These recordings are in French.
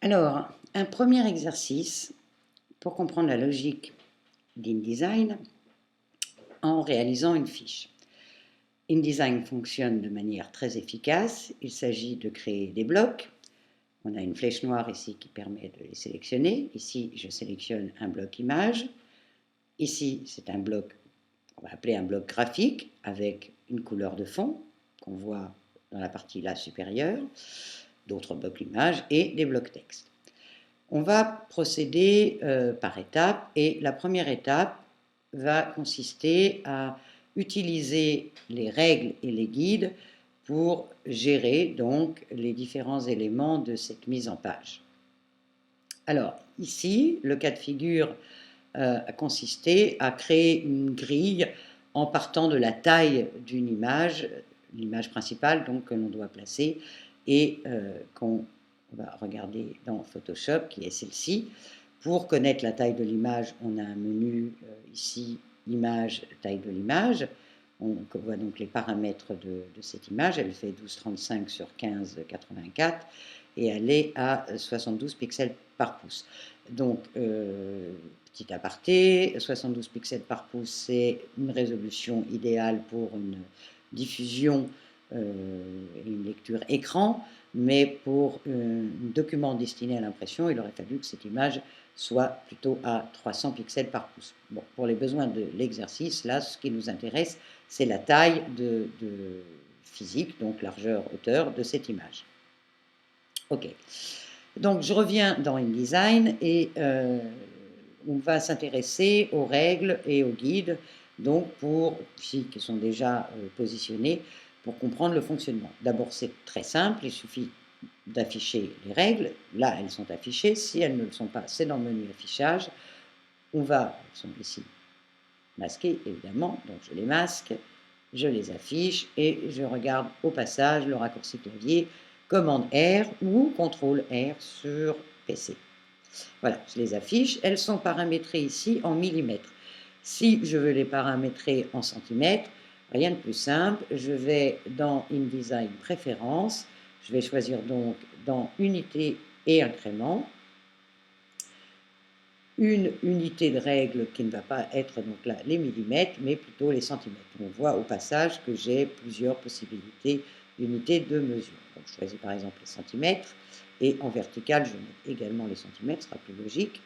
Alors, un premier exercice pour comprendre la logique d'InDesign en réalisant une fiche. InDesign fonctionne de manière très efficace. Il s'agit de créer des blocs. On a une flèche noire ici qui permet de les sélectionner. Ici, je sélectionne un bloc image. Ici, c'est un bloc, on va appeler un bloc graphique, avec une couleur de fond qu'on voit dans la partie là supérieure, d'autres blocs images et des blocs texte. On va procéder par étapes et la première étape va consister à utiliser les règles et les guides pour gérer donc les différents éléments de cette mise en page. Alors ici, le cas de figure a consisté à créer une grille en partant de la taille d'une image, l'image principale donc que l'on doit placer et qu'on va regarder dans Photoshop, qui est celle-ci. Pour connaître la taille de l'image, on a un menu ici, image, taille de l'image. On voit donc les paramètres de cette image. Elle fait 12,35 sur 15,84 et elle est à 72 pixels par pouce. Donc, petit aparté, 72 pixels par pouce, c'est une résolution idéale pour une diffusion et une lecture écran, mais pour un document destiné à l'impression, il aurait fallu que cette image soit plutôt à 300 pixels par pouce. Bon, pour les besoins de l'exercice, là, ce qui nous intéresse, c'est la taille de physique, donc largeur, hauteur de cette image. Ok. Donc, je reviens dans InDesign et on va s'intéresser aux règles et aux guides, donc qui sont déjà positionnés, pour comprendre le fonctionnement. D'abord, c'est très simple, il suffit d'afficher les règles. Là, elles sont affichées. Si elles ne le sont pas, c'est dans le menu affichage. Elles sont ici masquées, évidemment, donc je les masque, je les affiche et je regarde au passage le raccourci clavier commande R ou contrôle R sur PC. Voilà, je les affiche. Elles sont paramétrées ici en millimètres. Si je veux les paramétrer en centimètres, rien de plus simple. Je vais dans InDesign Préférences. Je vais choisir donc dans Unité et Incrément une unité de règle qui ne va pas être donc là les millimètres, mais plutôt les centimètres. On voit au passage que j'ai plusieurs possibilités d'unités de mesure. Donc je choisis par exemple les centimètres, et en vertical, je mets également les centimètres, ce sera plus logique.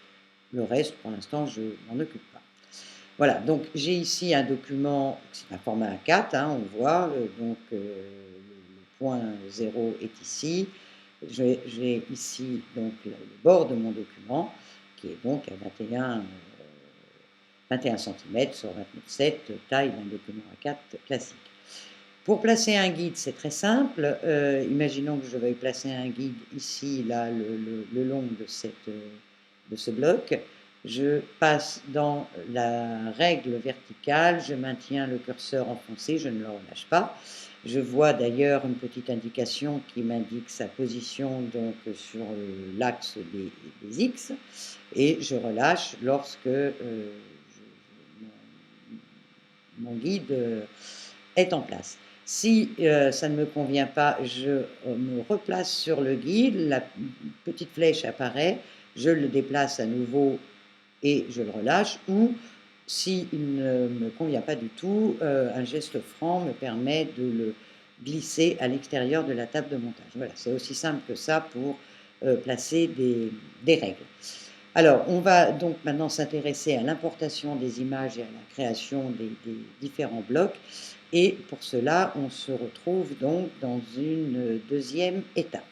Le reste, pour l'instant, je m'en occupe pas. Voilà, donc j'ai ici un document, c'est un format A4, hein, on voit, le point 0 est ici. J'ai ici donc le bord de mon document, qui est donc à 21 cm sur 29,7, taille d'un document A4 classique. Pour placer un guide, c'est très simple. Imaginons que je veuille placer un guide ici, là, le long de ce bloc. Je passe dans la règle verticale, je maintiens le curseur enfoncé, je ne le relâche pas. Je vois d'ailleurs une petite indication qui m'indique sa position donc sur l'axe des X, et je relâche lorsque mon guide est en place. Si ça ne me convient pas, je me replace sur le guide, la petite flèche apparaît, je le déplace à nouveau et je le relâche, ou s'il ne me convient pas du tout, un geste franc me permet de le glisser à l'extérieur de la table de montage. Voilà, c'est aussi simple que ça pour placer des règles. Alors, on va donc maintenant s'intéresser à l'importation des images et à la création des différents blocs. Et pour cela, on se retrouve donc dans une deuxième étape.